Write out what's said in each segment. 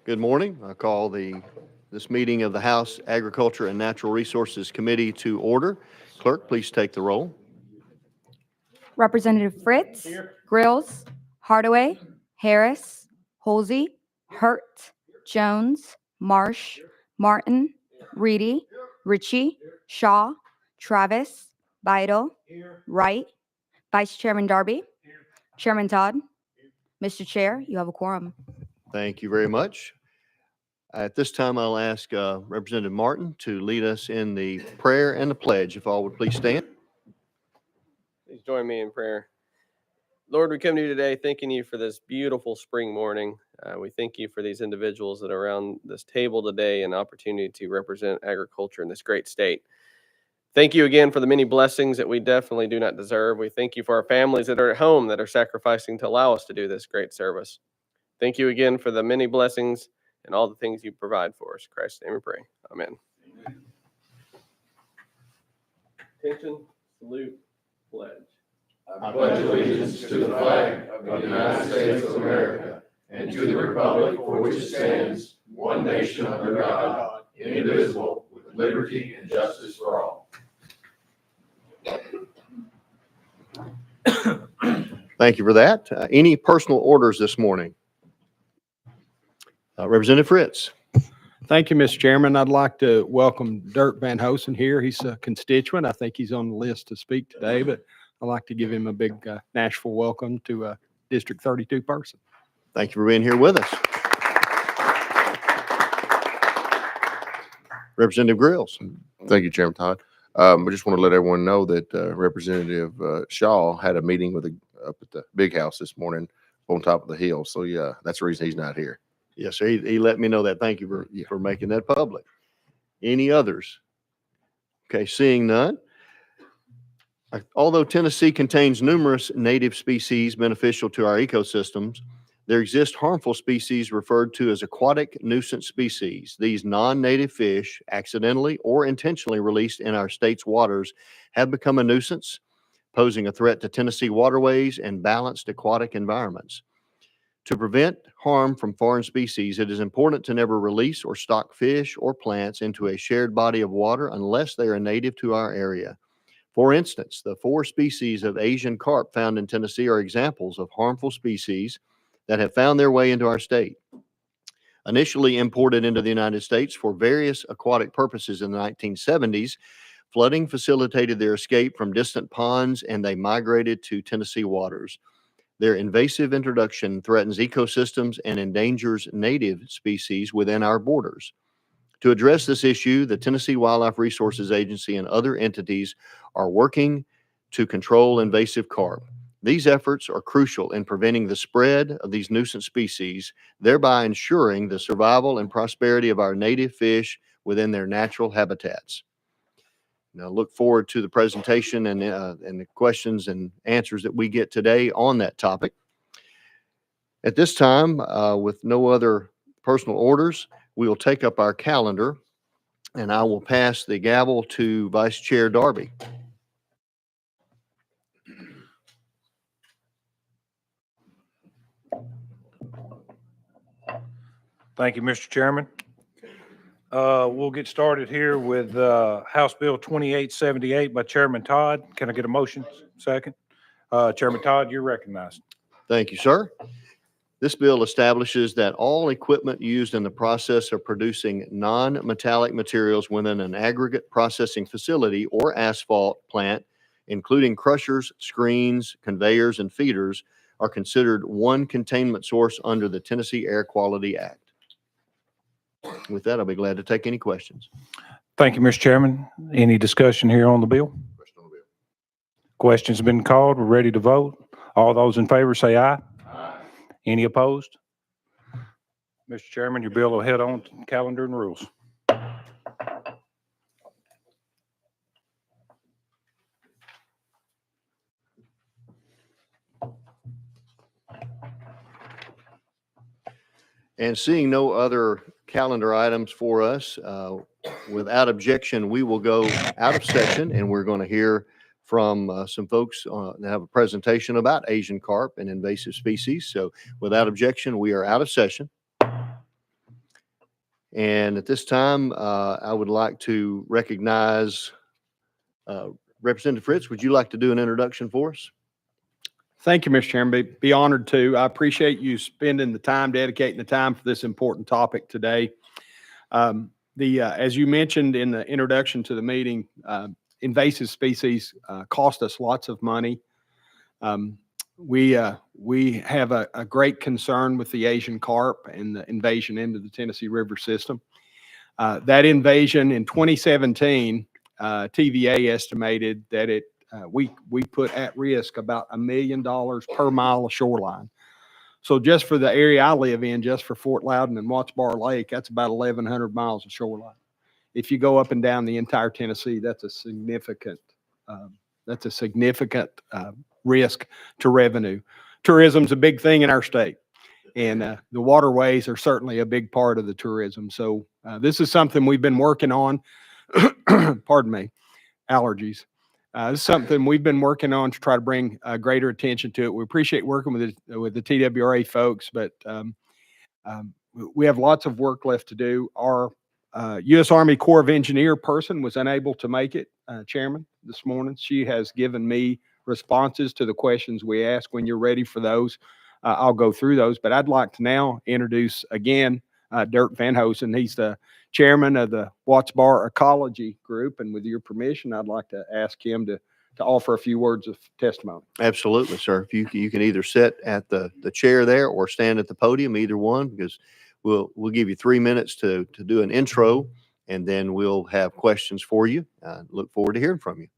Good morning. I call this meeting of the House Agriculture and Natural Resources Committee to order. Clerk, please take the roll. Representative Fritz, Grills, Hardaway, Harris, Holsey, Hurt, Jones, Marsh, Martin, Reedy, Ritchie, Shaw, Travis, Beidle, Wright, Vice Chairman Darby, Chairman Todd. Mr. Chair, you have a quorum. Thank you very much. At this time, I'll ask Representative Martin to lead us in the prayer and the pledge. If all would please stand. Please join me in prayer. Lord, we come to you today thanking you for this beautiful spring morning. We thank you for these individuals that are around this table today and opportunity to represent agriculture in this great state. Thank you again for the many blessings that we definitely do not deserve. We thank you for our families that are at home that are sacrificing to allow us to do this great service. Thank you again for the many blessings and all the things you provide for us. In Christ's name we pray. Amen. Attention, salute, pledge. I pledge allegiance to the flag of the United States of America and to the republic for which it stands, one nation under God, indivisible, with liberty and justice for all. Thank you for that. Any personal orders this morning? Representative Fritz. Thank you, Mr. Chairman. I'd like to welcome Dirk Van Hosen here. He's a constituent. I think he's on the list to speak today, but I'd like to give him a big Nashville welcome to a District 32 person. Thank you for being here with us. Representative Grills. Thank you, Chairman Todd. I just want to let everyone know that Representative Shaw had a meeting up at the big house this morning on top of the hill. So yeah, that's the reason he's not here. Yes, sir. He let me know that. Thank you for making that public. Any others? Okay, seeing none. Although Tennessee contains numerous native species beneficial to our ecosystems, there exist harmful species referred to as aquatic nuisance species. These non-native fish, accidentally or intentionally released in our state's waters, have become a nuisance, posing a threat to Tennessee waterways and balanced aquatic environments. To prevent harm from foreign species, it is important to never release or stock fish or plants into a shared body of water unless they are native to our area. For instance, the 4 species of Asian carp found in Tennessee are examples of harmful species that have found their way into our state. Initially imported into the United States for various aquatic purposes in the 1970s, flooding facilitated their escape from distant ponds and they migrated to Tennessee waters. Their invasive introduction threatens ecosystems and endangers native species within our borders. To address this issue, the Tennessee Wildlife Resources Agency and other entities are working to control invasive carp. These efforts are crucial in preventing the spread of these nuisance species, thereby ensuring the survival and prosperity of our native fish within their natural habitats. Now, look forward to the presentation and the questions and answers that we get today on that topic. At this time, with no other personal orders, we will take up our calendar, and I will pass the gavel to Vice Chair Darby. Thank you, Mr. Chairman. We'll get started here with House Bill 2878 by Chairman Todd. Can I get a motion? Second. Chairman Todd, you're recognized. Thank you, sir. This bill establishes that all equipment used in the process of producing non-metallic materials within an aggregate processing facility or asphalt plant, including crushers, screens, conveyors, and feeders, are considered one containment source under the Tennessee Air Quality Act. With that, I'll be glad to take any questions. Thank you, Mr. Chairman. Any discussion here on the bill? Questions have been called. We're ready to vote. All those in favor say aye. Aye. Any opposed? Mr. Chairman, your bill will head on to calendar and rules. And seeing no other calendar items for us, without objection, we will go out of session, and we're going to hear from some folks that have a presentation about Asian carp and invasive species. So without objection, we are out of session. And at this time, I would like to recognize Representative Fritz. Would you like to do an introduction for us? Thank you, Mr. Chairman. Be honored to. I appreciate you spending the time, dedicating the time for this important topic today. As you mentioned in the introduction to the meeting, invasive species cost us lots of money. We have a great concern with the Asian carp and the invasion into the Tennessee River system. That invasion in 2017, TVA estimated that we put at risk about $1 million per mile of shoreline. So just for the area I live in, just for Fort Loudon and Watts Bar Lake, that's about 1,100 miles of shoreline. If you go up and down the entire Tennessee, that's a significant risk to revenue. Tourism's a big thing in our state, and the waterways are certainly a big part of the tourism. So this is something we've been working on. Pardon me, allergies. This is something we've been working on to try to bring greater attention to it. We appreciate working with the TWRA folks, but we have lots of work left to do. Our U.S. Army Corps of Engineer person was unable to make it, Chairman, this morning. She has given me responses to the questions we ask. When you're ready for those, I'll go through those. But I'd like to now introduce again Dirk Van Hosen. He's the chairman of the Watts Bar Ecology Group, and with your permission, I'd like to ask him to offer a few words of testimony. Absolutely, sir. If you can either sit at the chair there or stand at the podium, either one, because we'll give you 3 minutes to do an intro, and then we'll have questions for you. Look forward to hearing from you.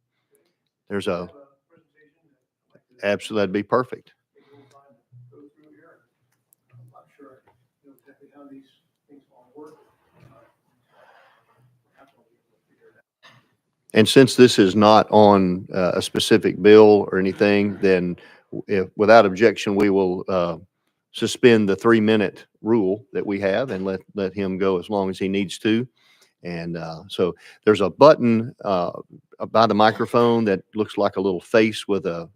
There's absolutely, that'd be perfect. And since this is not on a specific bill or anything, then without objection, we will suspend the 3-minute rule that we have and let him go as long as he needs to. And so there's a button by the microphone that looks like a little face with a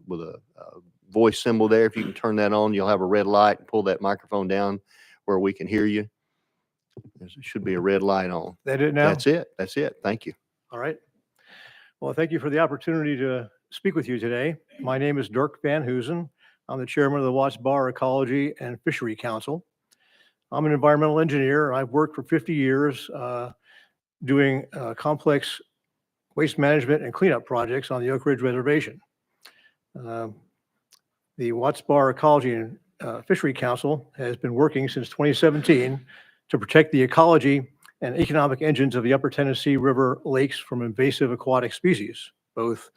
voice symbol there. If you can turn that on, you'll have a red light. Pull that microphone down where we can hear you. There should be a red light on. That it now? That's it. That's it. Thank you. All right. Well, thank you for the opportunity to speak with you today. My name is Dirk Van Hosen. I'm the chairman of the Watts Bar Ecology and Fishery Council. I'm an environmental engineer. I've worked for 50 years doing complex waste management and cleanup projects on the Oak Ridge Reservation. The Watts Bar Ecology and Fishery Council has been working since 2017 to protect the ecology and economic engines of the upper Tennessee River lakes from invasive aquatic species, both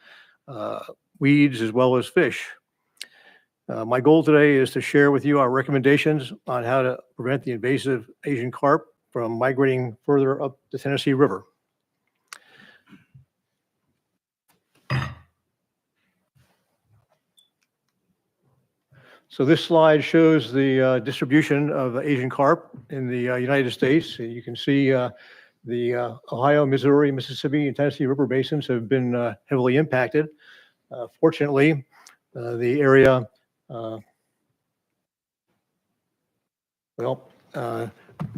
weeds as well as fish. My goal today is to share with you our recommendations on how to prevent the invasive Asian carp from migrating further up the Tennessee River. So this slide shows the distribution of Asian carp in the United States. You can see the Ohio, Missouri, Mississippi, and Tennessee River basins have been heavily impacted. Fortunately, the area, the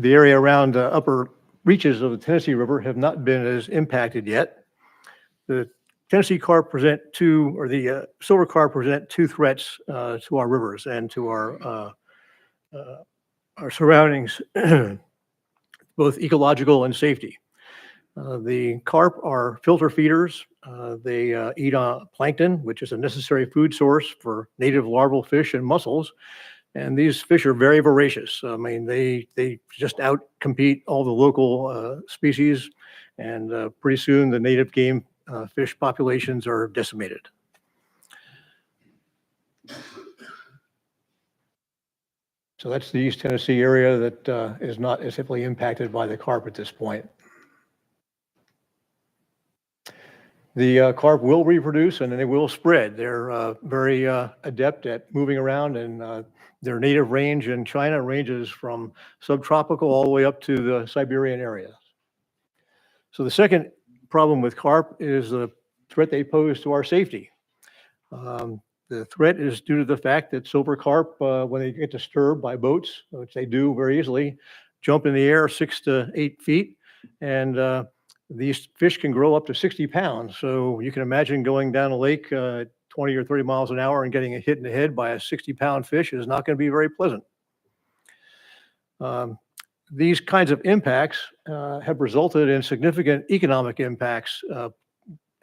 area around upper reaches of the Tennessee River have not been as impacted yet. The Tennessee carp present two, or the silver carp present two threats to our rivers and to our surroundings, both ecological and safety. The carp are filter feeders. They eat on plankton, which is a necessary food source for native larval fish and mussels. And these fish are very voracious. I mean, they just outcompete all the local species, and pretty soon the native game fish populations are decimated. So that's the East Tennessee area that is not as heavily impacted by the carp at this point. The carp will reproduce and they will spread. They're very adept at moving around, and their native range in China ranges from subtropical all the way up to the Siberian area. So the second problem with carp is the threat they pose to our safety. The threat is due to the fact that silver carp, when they get disturbed by boats, which they do very easily, jump in the air 6 to 8 feet, and these fish can grow up to 60 pounds. So you can imagine going down a lake 20 or 30 miles an hour and getting hit in the head by a 60-pound fish is not going to be very pleasant. These kinds of impacts have resulted in significant economic impacts. An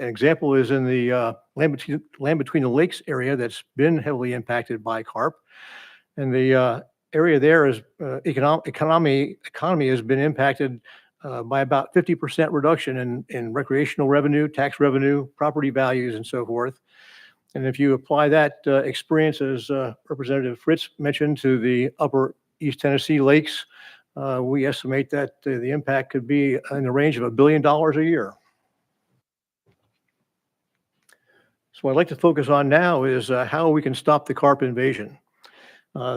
example is in the land between the lakes area that's been heavily impacted by carp. And the area there is economy has been impacted by about 50% reduction in recreational revenue, tax revenue, property values, and so forth. And if you apply that experience, as Representative Fritz mentioned, to the upper East Tennessee lakes, we estimate that the impact could be in the range of $1 billion a year. So what I'd like to focus on now is how we can stop the carp invasion.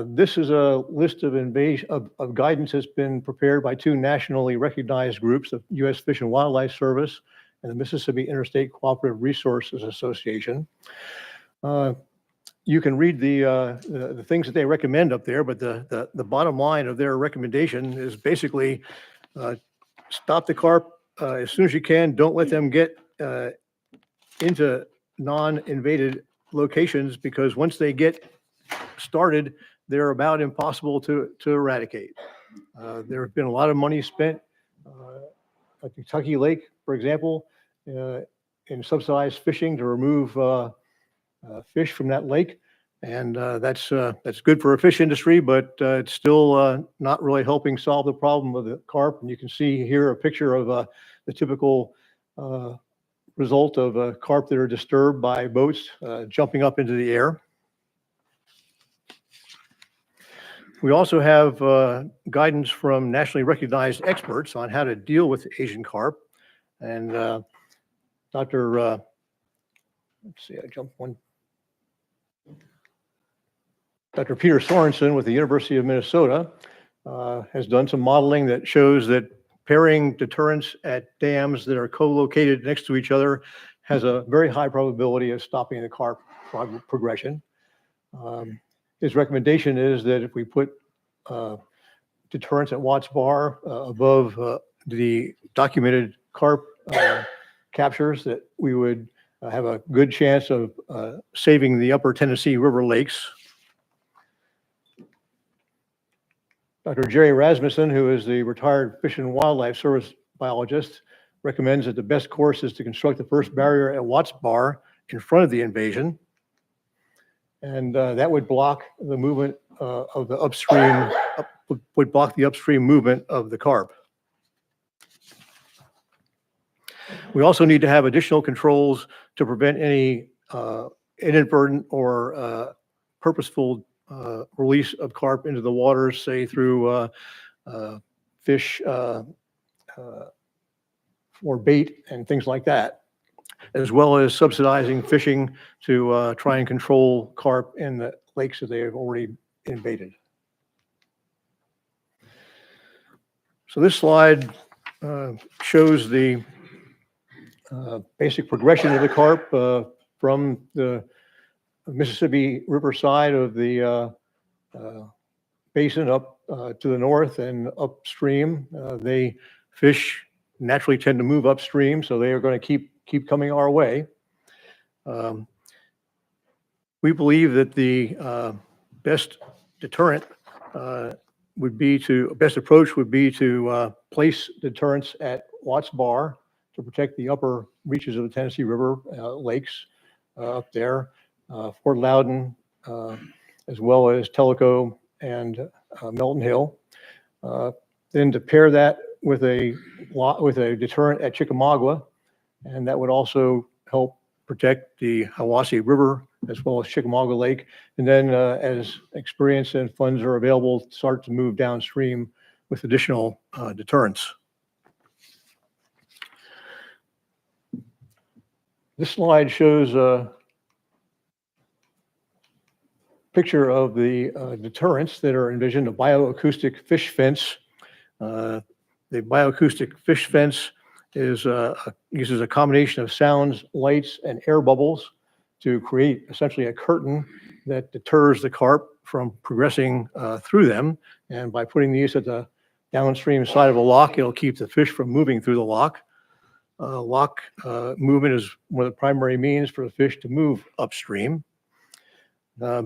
This is a list of guidance that's been prepared by two nationally recognized groups, the U.S. Fish and Wildlife Service and the Mississippi Interstate Cooperative Resources Association. You can read the things that they recommend up there, but the bottom line of their recommendation is basically stop the carp as soon as you can. Don't let them get into non-invaded locations, because once they get started, they're about impossible to eradicate. There have been a lot of money spent at Kentucky Lake, for example, in subsidized fishing to remove fish from that lake. And that's good for a fish industry, but it's still not really helping solve the problem of the carp. And you can see here a picture of the typical result of carp that are disturbed by boats jumping up into the air. We also have guidance from nationally recognized experts on how to deal with Asian carp. And let's see, I jumped one. Dr. Peter Sorensen with the University of Minnesota has done some modeling that shows that pairing deterrents at dams that are co-located next to each other has a very high probability of stopping the carp progression. His recommendation is that if we put deterrents at Watts Bar above the documented carp captures, that we would have a good chance of saving the upper Tennessee River lakes. Dr. Jerry Rasmussen, who is the retired Fish and Wildlife Service biologist, recommends that the best course is to construct the first barrier at Watts Bar in front of the invasion. And that would block the movement of the upstream, would block the upstream movement of the carp. We also need to have additional controls to prevent any inadvertent or purposeful release of carp into the waters, say through fish for bait and things like that, as well as subsidizing fishing to try and control carp in the lakes that they have already invaded. So this slide shows the basic progression of the carp from the Mississippi River side of the basin up to the north and upstream. They fish naturally tend to move upstream, so they are going to keep coming our way. We believe that the best deterrent best approach would be to place deterrents at Watts Bar to protect the upper reaches of the Tennessee River lakes up there, Fort Loudon, as well as Tellico and Melton Hill. Then to pair that with a deterrent at Chickamauga, and that would also help protect the Hiwassee River as well as Chickamauga Lake. And then as experience and funds are available, start to move downstream with additional deterrents. This slide shows a picture of the deterrents that are envisioned, a bioacoustic fish fence. The bioacoustic fish fence uses a combination of sounds, lights, and air bubbles to create essentially a curtain that deters the carp from progressing through them. And by putting these at the downstream side of a lock. It'll keep the fish from moving through the lock. Lock movement is one of the primary means for the fish to move upstream.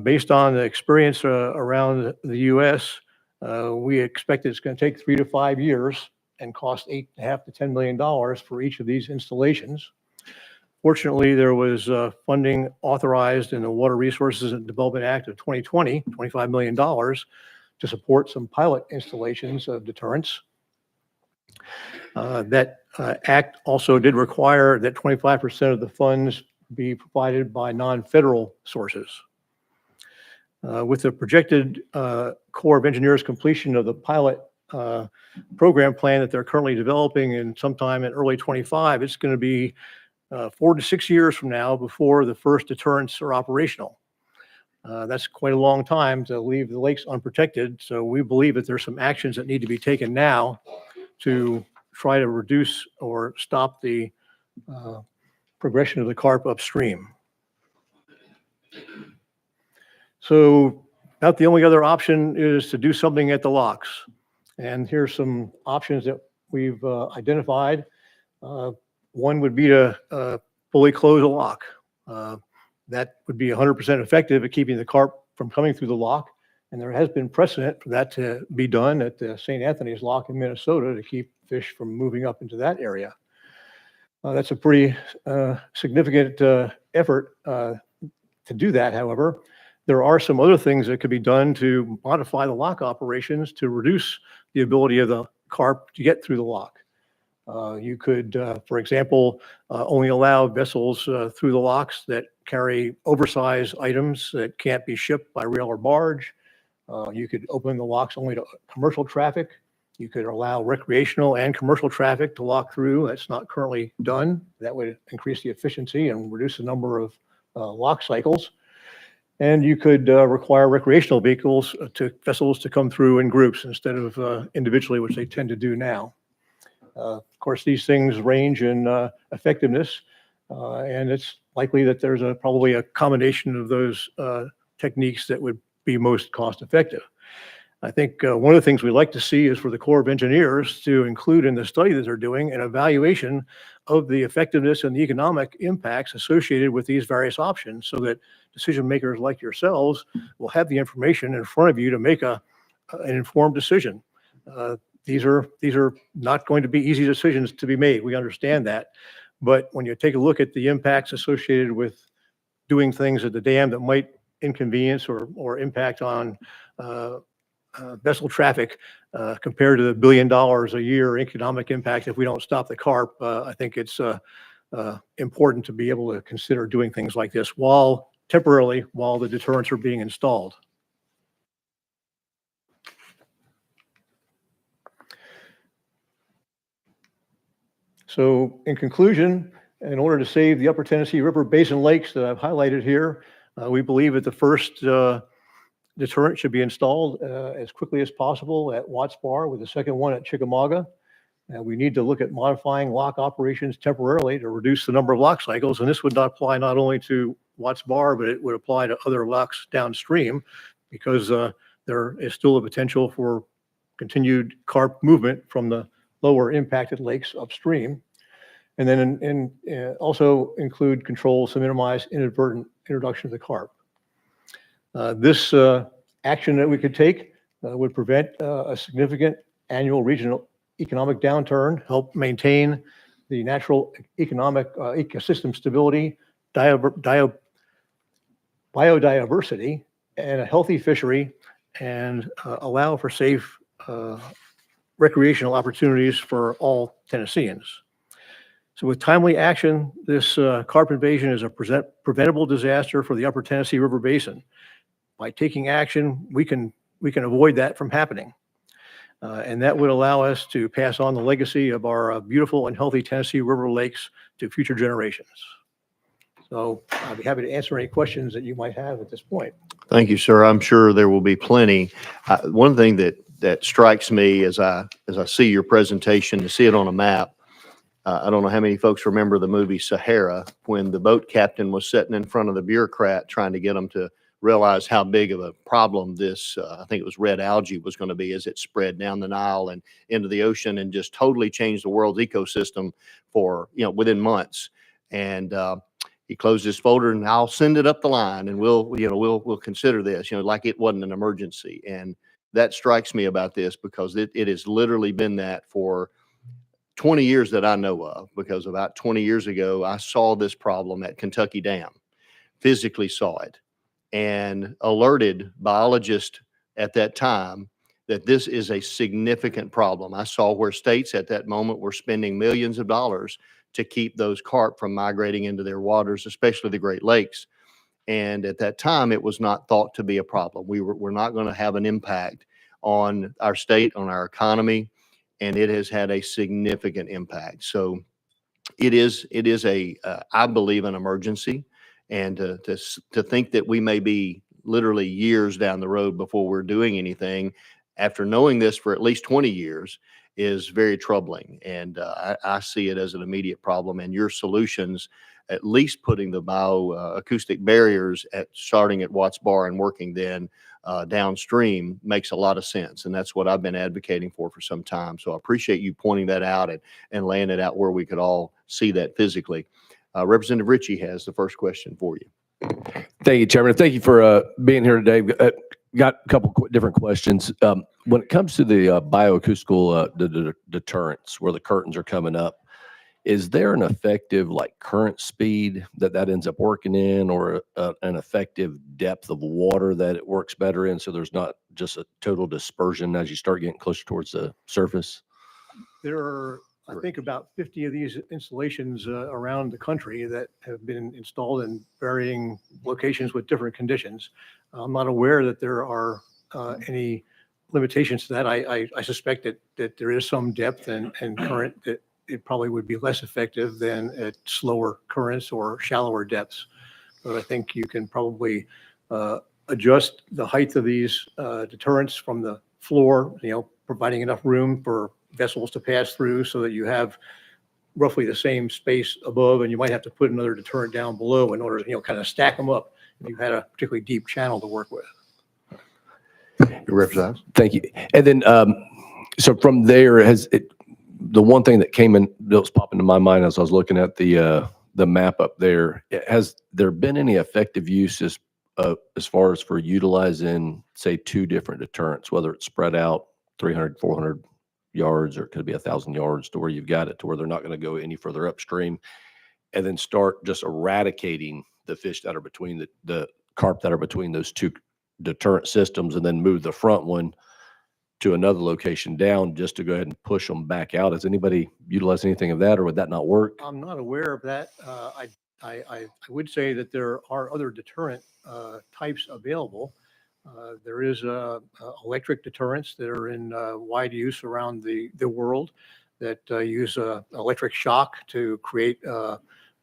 Based on the experience around the U.S., we expect it's going to take 3 to 5 years and cost $8.5 to $10 million for each of these installations. Fortunately, there was funding authorized in the Water Resources and Development Act of 2020, $25 million, to support some pilot installations of deterrence. That act also did require that 25% of the funds be provided by non-federal sources. With the projected Corps of Engineers completion of the pilot program plan that they're currently developing in sometime in early 25, it's going to be 4 to 6 years from now before the first deterrents are operational. That's quite a long time to leave the lakes unprotected. So we believe that there's some actions that need to be taken now to try to reduce or stop the progression of the carp upstream. So about the only other option is to do something at the locks. And here's some options that we've identified. One would be to fully close a lock. That would be 100% effective at keeping the carp from coming through the lock. And there has been precedent for that to be done at the St. Anthony's Lock in Minnesota to keep fish from moving up into that area. That's a pretty significant effort to do that, however. There are some other things that could be done to modify the lock operations to reduce the ability of the carp to get through the lock. You could, for example, only allow vessels through the locks that carry oversized items that can't be shipped by rail or barge. You could open the locks only to commercial traffic. You could allow recreational and commercial traffic to lock through. That's not currently done. That would increase the efficiency and reduce the number of lock cycles. And you could require recreational vessels to come through in groups instead of individually, which they tend to do now. Of course, these things range in effectiveness, and it's likely that there's probably a combination of those techniques that would be most cost effective. I think one of the things we'd like to see is for the Corps of Engineers to include in the study that they're doing an evaluation of the effectiveness and the economic impacts associated with these various options so that decision makers like yourselves will have the information in front of you to make an informed decision. These are not going to be easy decisions to be made. We understand that. But when you take a look at the impacts associated with doing things at the dam that might inconvenience or impact on vessel traffic compared to the $1 billion a year economic impact if we don't stop the carp, I think it's important to be able to consider doing things like this temporarily while the deterrents are being installed. So in conclusion, in order to save the Upper Tennessee River Basin lakes that I've highlighted here, we believe that the first deterrent should be installed as quickly as possible at Watts Bar, with the second one at Chickamauga. We need to look at modifying lock operations temporarily to reduce the number of lock cycles. And this would not apply not only to Watts Bar, but it would apply to other locks downstream, because there is still a potential for continued carp movement from the lower impacted lakes upstream. And then also include controls to minimize inadvertent introduction of the carp. This action that we could take would prevent a significant annual regional economic downturn, help maintain the natural economic ecosystem stability, biodiversity, and a healthy fishery, and allow for safe recreational opportunities for all Tennesseans. So with timely action, this carp invasion is a preventable disaster for the Upper Tennessee River Basin. By taking action, we can avoid that from happening. And that would allow us to pass on the legacy of our beautiful and healthy Tennessee River lakes to future generations. So I'd be happy to answer any questions that you might have at this point. Thank you, sir. I'm sure there will be plenty. One thing that strikes me as I see your presentation, to see it on a map, I don't know how many folks remember the movie Sahara, when the boat captain was sitting in front of the bureaucrat trying to get them to realize how big of a problem this, I think it was red algae, was going to be as it spread down the Nile and into the ocean and just totally changed the world's ecosystem for, within months. And he closed his folder, and I'll send it up the line, and we'll consider this, like it wasn't an emergency. And that strikes me about this, because it has literally been that for 20 years that I know of, because about 20 years ago, I saw this problem at Kentucky Dam, physically saw it, and alerted biologists at that time that this is a significant problem. I saw where states at that moment were spending millions of dollars to keep those carp from migrating into their waters, especially the Great Lakes. And at that time, it was not thought to be a problem. We're not going to have an impact on our state, on our economy, and it has had a significant impact. So it is I believe, an emergency. And to think that we may be literally years down the road before we're doing anything, after knowing this for at least 20 years, is very troubling. And I see it as an immediate problem. And your solutions, at least putting the bioacoustic barriers starting at Watts Bar and working then downstream, makes a lot of sense. And that's what I've been advocating for some time. So I appreciate you pointing that out and laying it out where we could all see that physically. Representative Ritchie has the first question for you. Thank you, Chairman. Thank you for being here today. Got a couple different questions. When it comes to the bioacoustical deterrents, where the curtains are coming up, is there an effective current speed that ends up working in, or an effective depth of water that it works better in, so there's not just a total dispersion as you start getting closer towards the surface? There are, I think, about 50 of these installations around the country that have been installed in varying locations with different conditions. I'm not aware that there are any limitations to that. I suspect that there is some depth and current that it probably would be less effective than at slower currents or shallower depths. But I think you can probably adjust the height of these deterrents from the floor, providing enough room for vessels to pass through so that you have roughly the same space above, and you might have to put another deterrent down below in order to, kind of stack them up if you had a particularly deep channel to work with. Your representative. Thank you. And then, so from there, the one thing that came in, that was popping into my mind as I was looking at the map up there, has there been any effective uses as far as for utilizing, say, two different deterrents, whether it's spread out 300, 400 yards, or it could be 1,000 yards, to where you've got it to where they're not going to go any further upstream, and then start just eradicating the fish that are between the carp that are between those two deterrent systems, and then move the front one to another location down just to go ahead and push them back out? Has anybody utilized anything of that, or would that not work? I'm not aware of that. I would say that there are other deterrent types available. There is electric deterrents that are in wide use around the world that use electric shock to create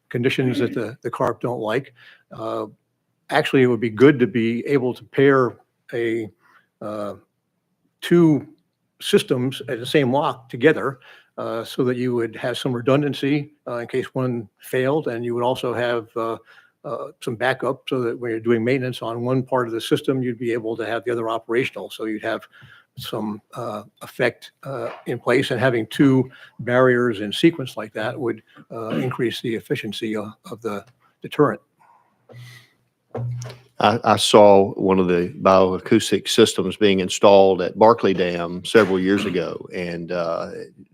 conditions that the carp don't like. Actually, it would be good to be able to pair two systems at the same lock together, so that you would have some redundancy in case one failed, and you would also have some backup, so that when you're doing maintenance on one part of the system, you'd be able to have the other operational. So you'd have some effect in place, and having two barriers in sequence like that would increase the efficiency of the deterrent. I saw one of the bioacoustic systems being installed at Barkley Dam several years ago, and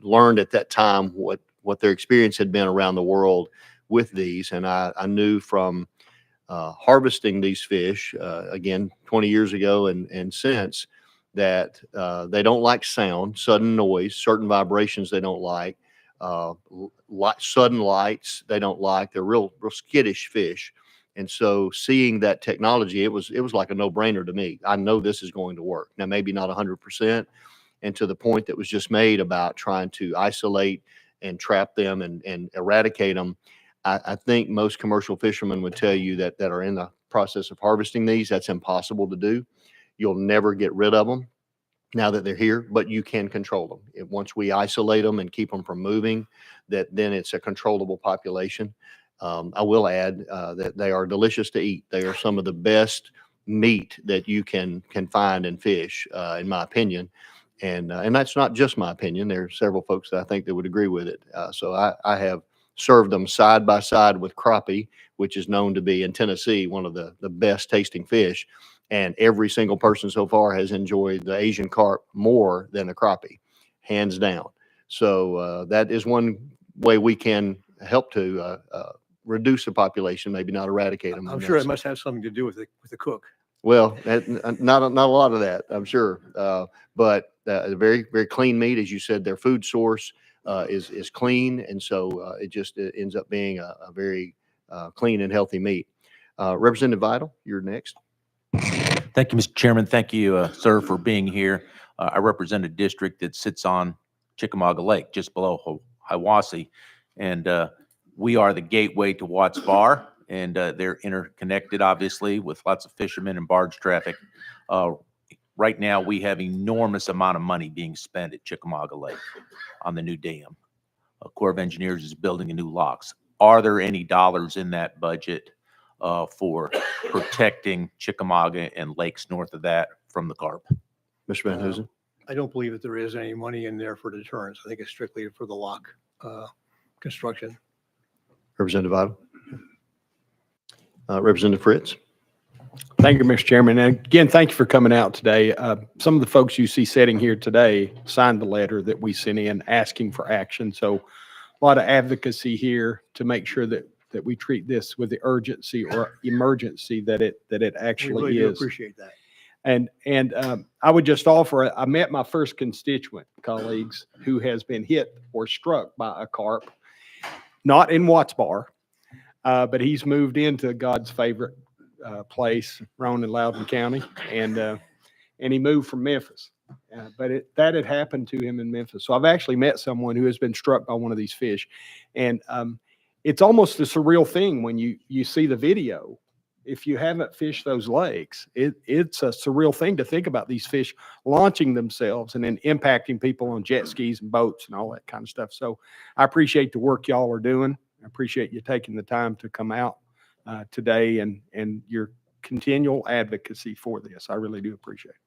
learned at that time what their experience had been around the world with these. And I knew from harvesting these fish, again, 20 years ago and since, that they don't like sound, sudden noise, certain vibrations they don't like, sudden lights they don't like. They're real skittish fish. And so seeing that technology, it was like a no-brainer to me. I know this is going to work. Now, maybe not 100%. And to the point that was just made about trying to isolate and trap them and eradicate them, I think most commercial fishermen would tell you that are in the process of harvesting these, that's impossible to do. You'll never get rid of them now that they're here, but you can control them. Once we isolate them and keep them from moving, then it's a controllable population. I will add that they are delicious to eat. They are some of the best meat that you can find in fish, in my opinion. And that's not just my opinion. There are several folks that I think that would agree with it. So I have served them side by side with crappie, which is known to be in Tennessee one of the best tasting fish. And every single person so far has enjoyed the Asian carp more than the crappie, hands down. So that is one way we can help to reduce the population, maybe not eradicate them. I'm sure it must have something to do with the cook. Well, not a lot of that, I'm sure. But very, very clean meat, as you said, their food source is clean. And so it ends up being a very clean and healthy meat. Representative Vital, you're next. Thank you, Mr. Chairman. Thank you, sir, for being here. I represent a district that sits on Chickamauga Lake, just below Hiwassee. And we are the gateway to Watts Bar, and they're interconnected, obviously, with lots of fishermen and barge traffic. Right now, we have enormous amount of money being spent at Chickamauga Lake on the new dam. Corps of Engineers is building a new locks. Are there any dollars in that budget for protecting Chickamauga and lakes north of that from the carp? Mr. Van Hoosen. I don't believe that there is any money in there for deterrence. I think it's strictly for the lock construction. Representative Vital. Representative Fritz. Thank you, Mr. Chairman. And again, thank you for coming out today. Some of the folks you see sitting here today signed the letter that we sent in asking for action. So a lot of advocacy here to make sure that we treat this with the urgency or emergency that it We actually really do is. appreciate that. And I would just offer, I met my first constituent, colleagues, who has been hit or struck by a carp, not in Watts Bar, but he's moved into God's favorite place, Rowan and Loudoun County, and he moved from Memphis. But that had happened to him in Memphis. So I've actually met someone who has been struck by one of these fish. And it's almost a surreal thing when you see the video. If you haven't fished those lakes, it's a surreal thing to think about these fish launching themselves and then impacting people on jet skis and boats and all that kind of stuff. So I appreciate the work y'all are doing. I appreciate you taking the time to come out today and your continual advocacy for this. I really do appreciate it.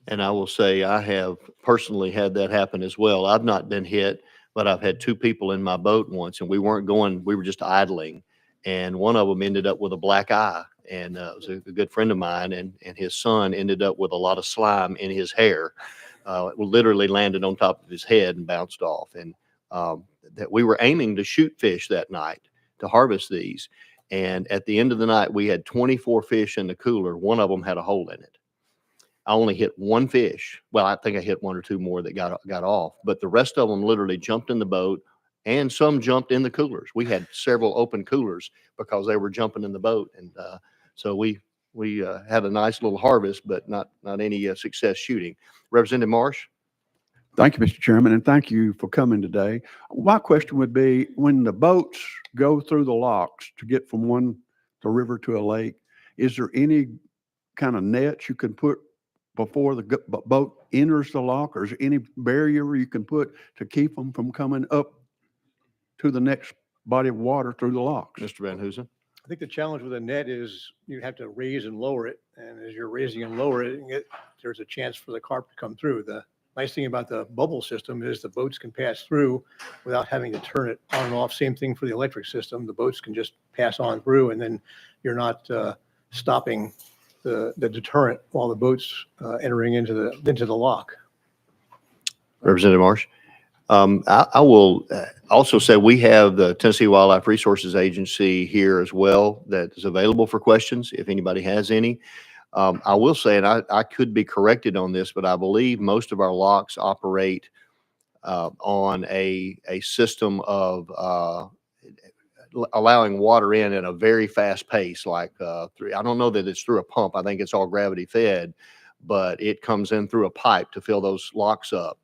And I will say I have personally had that happen as well. I've not been hit, but I've had two people in my boat once, and we weren't going, we were just idling. And one of them ended up with a black eye. And it was a good friend of mine, and his son ended up with a lot of slime in his hair. It literally landed on top of his head and bounced off. And that we were aiming to shoot fish that night to harvest these. And at the end of the night, we had 24 fish in the cooler. One of them had a hole in it. I only hit one fish. Well, I think I hit one or two more that got off, but the rest of them literally jumped in the boat, and some jumped in the coolers. We had several open coolers because they were jumping in the boat. And so we had a nice little harvest, but not any success shooting. Representative Marsh. Thank you, Mr. Chairman, and thank you for coming today. My question would be, when the boats go through the locks to get from one river to a lake, is there any kind of nets you can put before the boat enters the lock, or is there any barrier you can put to keep them from coming up to the next body of water through the locks? Mr. Van Hoosen. I think the challenge with a net is you have to raise and lower it. And as you're raising and lowering it, there's a chance for the carp to come through. The nice thing about the bubble system is the boats can pass through without having to turn it on and off. Same thing for the electric system. The boats can just pass on through, and then you're not stopping the deterrent while the boat's entering into the lock. Representative Marsh. I will also say we have the Tennessee Wildlife Resources Agency here as well that is available for questions if anybody has any. I will say, and I could be corrected on this, but I believe most of our locks operate on a system of allowing water in at a very fast pace. Like I don't know that it's through a pump. I think it's all gravity fed, but it comes in through a pipe to fill those locks up.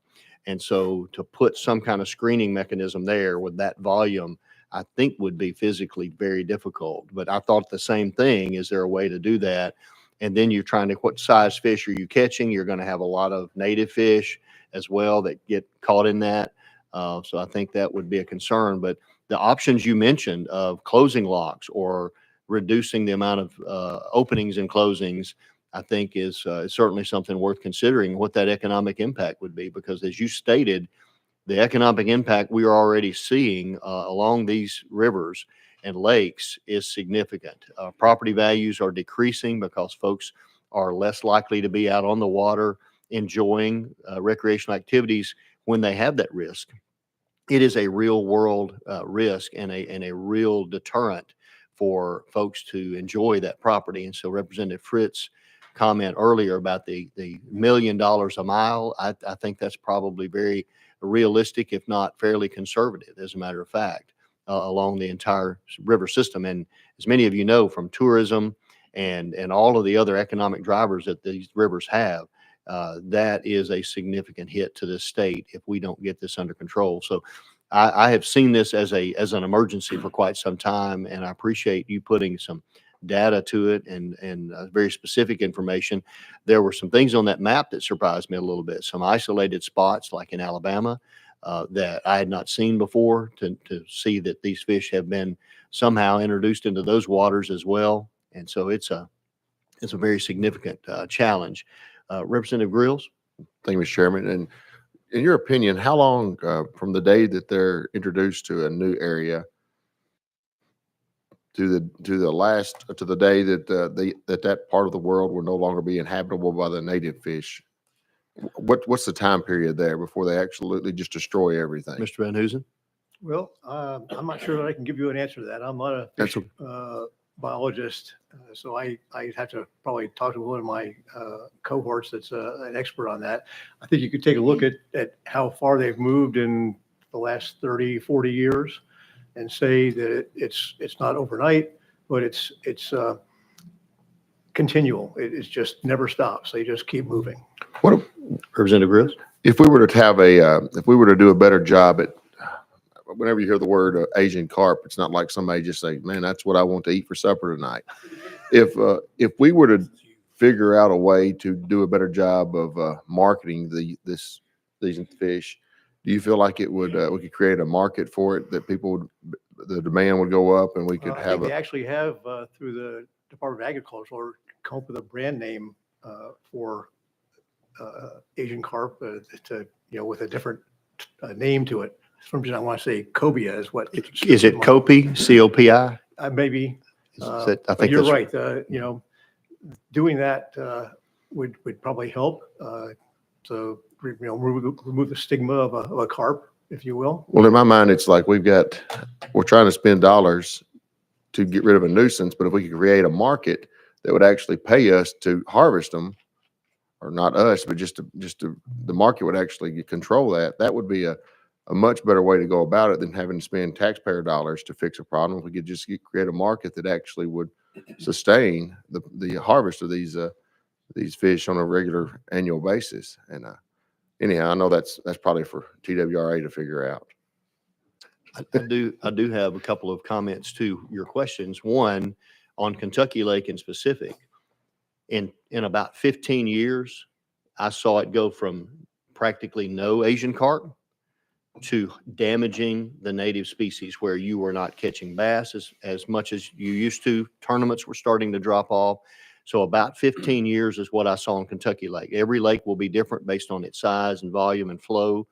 And so to put some kind of screening mechanism there with that volume, I think would be physically very difficult. But I thought the same thing. Is there a way to do that? And then you're trying to, what size fish are you catching? You're going to have a lot of native fish as well that get caught in that. So I think that would be a concern. But the options you mentioned of closing locks or reducing the amount of openings and closings, I think is certainly something worth considering what that economic impact would be, because as you stated, the economic impact we are already seeing along these rivers and lakes is significant. Property values are decreasing because folks are less likely to be out on the water enjoying recreational activities when they have that risk. It is a real world risk and a real deterrent for folks to enjoy that property. And so Representative Fritz comment earlier about the $1 million a mile, I think that's probably very realistic, if not fairly conservative, as a matter of fact, along the entire river system. And as many of you know, from tourism and all of the other economic drivers that these rivers have, that is a significant hit to this state if we don't get this under control. So I have seen this as an emergency for quite some time, and I appreciate you putting some data to it and very specific information. There were some things on that map that surprised me a little bit. Some isolated spots like in Alabama that I had not seen before, to see that these fish have been somehow introduced into those waters as well. And so it's a very significant challenge. Representative Grills? Thank you, Mr. Chairman. And in your opinion, how long from the day that they're introduced to a new area to the day that that part of the world will no longer be inhabitable by the native fish? What's the time period there before they absolutely just destroy everything? Mr. Van Hoosen? Well, I'm not sure that I can give you an answer to that. I'm not a That's fish biologist, so I'd have to probably talk to one of my cohorts that's an expert on that. I think you could take a look at how far they've moved in the last 30, 40 years and say that it's not overnight, but it's continual. It's just never stops. They just keep moving. What Representative Grills? if we were to have if we were to do a better job at, whenever you hear the word Asian carp, it's not like somebody just say, man, that's what I want to eat for supper tonight. If we were to figure out a way to do a better job of marketing these fish, do you feel like it would we could create a market for it that the demand would go up and we could I have think they actually have through the Department of Agriculture come up with a brand name for Asian carp with a different name to it. Some reason I want to say cobia is what. Is it COPI, C-O-P-I? Maybe. I But think you're that's right. Doing that would probably help. So remove the stigma of a carp, if you will. Well, in my mind, it's like we're trying to spend dollars to get rid of a nuisance, but if we could create a market that would actually pay us to harvest them, or not us, but the market would actually control that, that would be a much better way to go about it than having to spend taxpayer dollars to fix a problem. If we could just create a market that actually would sustain the harvest of these fish on a regular annual basis. And anyhow, I know that's probably for TWRA to figure out. I do have a couple of comments to your questions. One, on Kentucky Lake in specific, in about 15 years, I saw it go from practically no Asian carp to damaging the native species, where you were not catching bass as much as you used to. Tournaments were starting to drop off. So about 15 years is what I saw in Kentucky Lake. Every lake will be different based on its size and volume and flow,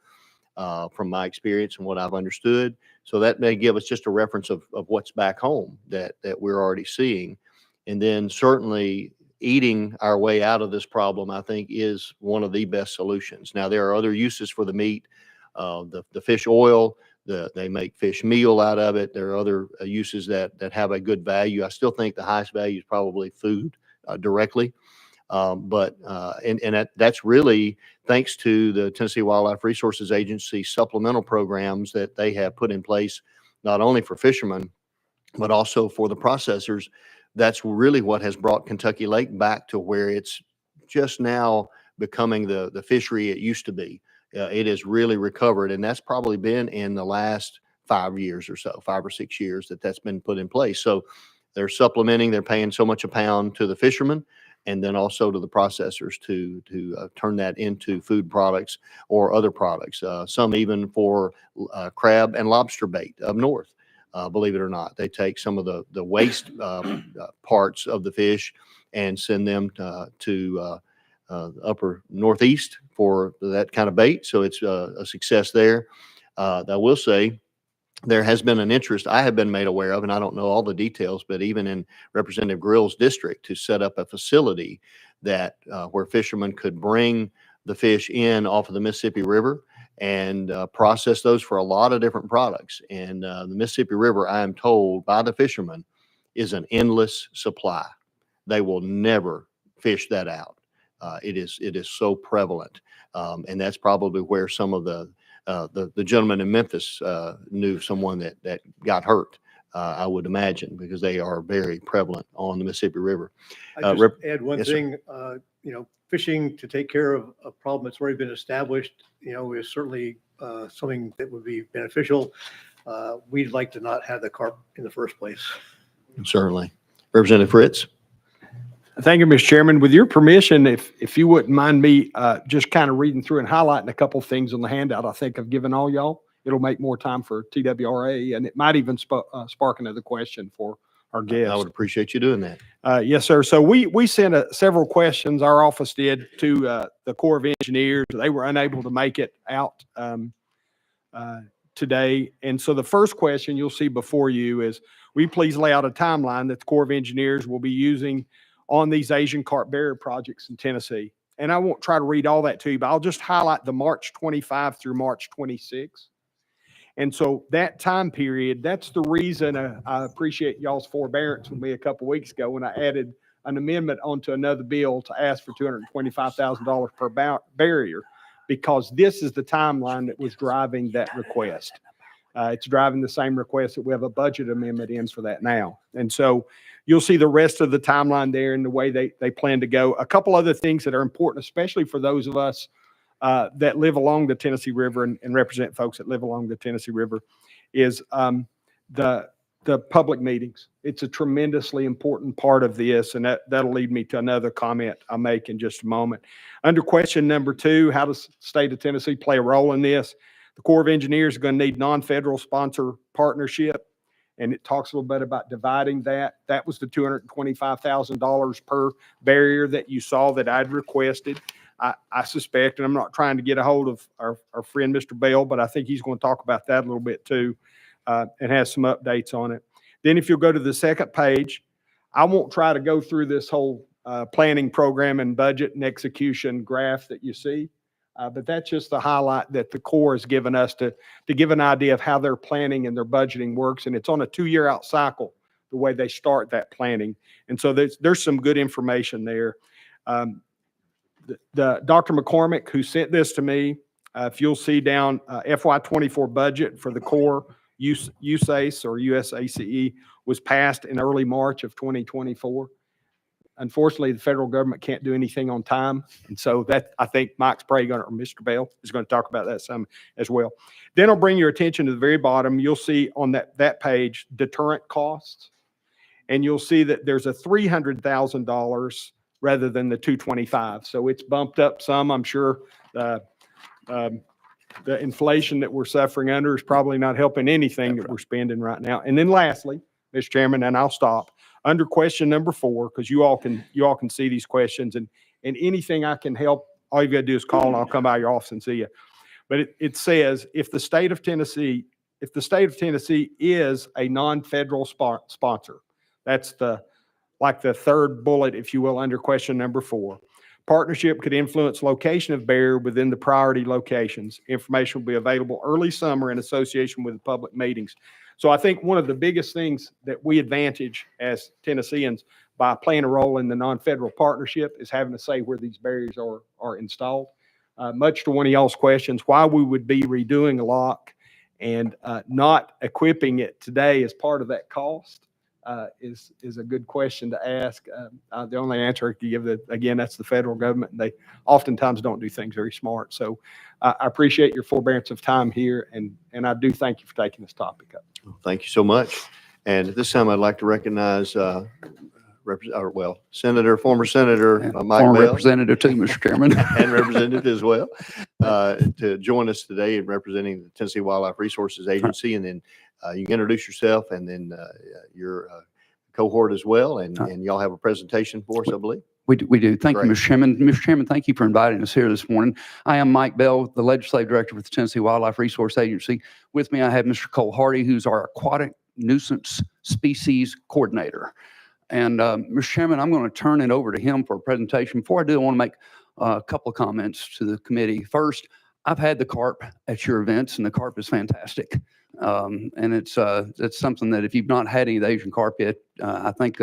from my experience and what I've understood. So that may give us just a reference of what's back home that we're already seeing. And then certainly eating our way out of this problem, I think, is one of the best solutions. Now, there are other uses for the meat, the fish oil, they make fish meal out of it. There are other uses that have a good value. I still think the highest value is probably food directly. But that's really thanks to the Tennessee Wildlife Resources Agency supplemental programs that they have put in place, not only for fishermen, but also for the processors. That's really what has brought Kentucky Lake back to where it's just now becoming the fishery it used to be. It has really recovered, and that's probably been in the last 5 years or so, 5 or 6 years that's been put in place. So they're supplementing, they're paying so much a pound to the fishermen, and then also to the processors to turn that into food products or other products, some even for crab and lobster bait up north. believe it or not. They take some of the waste parts of the fish and send them to upper northeast for that kind of bait. So it's a success there. I will say there has been an interest I have been made aware of, and I don't know all the details, but even in Representative Grill's district, to set up a facility that where fishermen could bring the fish in off of the Mississippi River and process those for a lot of different products. And the Mississippi River, I am told by the fishermen, is an endless supply. They will never fish that out. It is so prevalent, and that's probably where some of the gentleman in Memphis knew someone that got hurt. I would imagine, because they are very prevalent on the Mississippi River. I just add one yes, sir. thing, fishing to take care of a problem that's already been established, is certainly something that would be beneficial. We'd like to not have the carp in the first place. Certainly. Representative Fritz? Thank you, Mr. Chairman. With your permission, if you wouldn't mind me just kind of reading through and highlighting a couple things on the handout I think I've given all y'all, it'll make more time for TWRA, and it might even spark another question for our guests. I would appreciate you doing that. Yes, sir. So we sent several questions, our office did, to the Corps of Engineers. They were unable to make it out today. And so the first question you'll see before you is, will you please lay out a timeline that the Corps of Engineers will be using on these Asian carp barrier projects in Tennessee? And I won't try to read all that to you, but I'll just highlight the March 25 through March 26. And so that time period, that's the reason I appreciate y'all's forbearance with me a couple weeks ago when I added an amendment onto another bill to ask for $225,000 per barrier, because this is the timeline that was driving that request. It's driving the same request that we have a budget amendment in for that now. And so you'll see the rest of the timeline there and the way they plan to go. A couple other things that are important, especially for those of us that live along the Tennessee River and represent folks that live along the Tennessee River, is the public meetings. It's a tremendously important part of this, and that'll lead me to another comment I'll make in just a moment. Under question number 2, how does the state of Tennessee play a role in this? The Corps of Engineers are going to need non-federal sponsor partnership, and it talks a little bit about dividing that. That was the $225,000 per barrier that you saw that I'd requested. I suspect, and I'm not trying to get a hold of our friend Mr. Bell, but I think he's going to talk about that a little bit too, and has some updates on it. Then if you'll go to the second page, I won't try to go through this whole planning program and budget and execution graph that you see. But that's just the highlight that the Corps has given us to give an idea of how their planning and their budgeting works. And it's on a 2-year out cycle, the way they start that planning. And so there's some good information there. The Dr. McCormick, who sent this to me, if you'll see down FY24 budget for the Corps, USACE or USACE was passed in early March of 2024. Unfortunately, the federal government can't do anything on time. And so that, I think Mike Sprague or Mr. Bell is going to talk about that some as well. Then I'll bring your attention to the very bottom. You'll see on that page, deterrent costs. And you'll see that there's a $300,000 rather than the 225. So it's bumped up some. I'm sure the inflation that we're suffering under is probably not helping anything that we're spending right now. And then lastly, Mr. Chairman, and I'll stop, under question number 4, because you all can see these questions, and anything I can help, all you got to do is call and I'll come by your office and see you. But it says, if the state of Tennessee is a non-federal sponsor, that's like the third bullet, if you will, under question number 4. Partnership could influence location of barrier within the priority locations. Information will be available early summer in association with the public meetings. So I think one of the biggest things that we advantage as Tennesseans by playing a role in the non-federal partnership is having to say where these barriers are installed. Much to one of y'all's questions, why we would be redoing a lock and not equipping it today as part of that cost is a good question to ask. The only answer I can give, again, that's the federal government, and they oftentimes don't do things very smart. So I appreciate your forbearance of time here, and I do thank you for taking this topic up. Thank you so much. And at this time, I'd like to recognize former Senator Mike Former Bell. representative too, Mr. Chairman. And representative as well, to join us today in representing the Tennessee Wildlife Resources Agency. And then You can introduce yourself and then your cohort as well, and y'all have a presentation for us, I believe. We do. Thank you, Great. Mr. Chairman. Mr. Chairman, thank you for inviting us here this morning. I am Mike Bell, the Legislative Director with the Tennessee Wildlife Resource Agency. With me, I have Mr. Cole Hardy, who's our Aquatic Nuisance Species Coordinator. And Mr. Chairman, I'm going to turn it over to him for a presentation. Before I do, I want to make a couple of comments to the committee. First, I've had the carp at your events, and the carp is fantastic. And it's something that if you've not had any of the Asian carp yet, I think